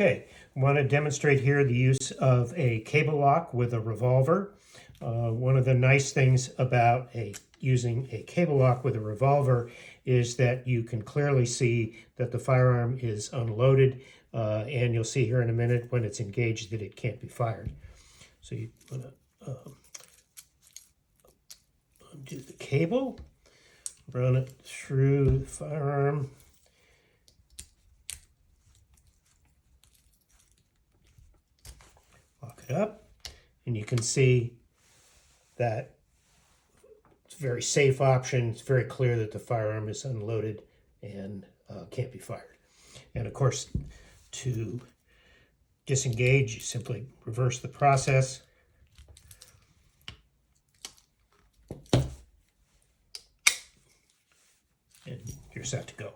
Okay, I want to demonstrate here the use of a cable lock with a revolver. One of the nice things about using a cable lock with a revolver is that you can clearly see that the firearm is unloaded, and you'll see here in a minute when it's engaged that it can't be fired. So you want to undo the cable, run it through the firearm. Lock it up, and you can see that it's a very safe option. It's very clear that the firearm is unloaded and can't be fired. And of course, to disengage, you simply reverse the process. And you're set to go.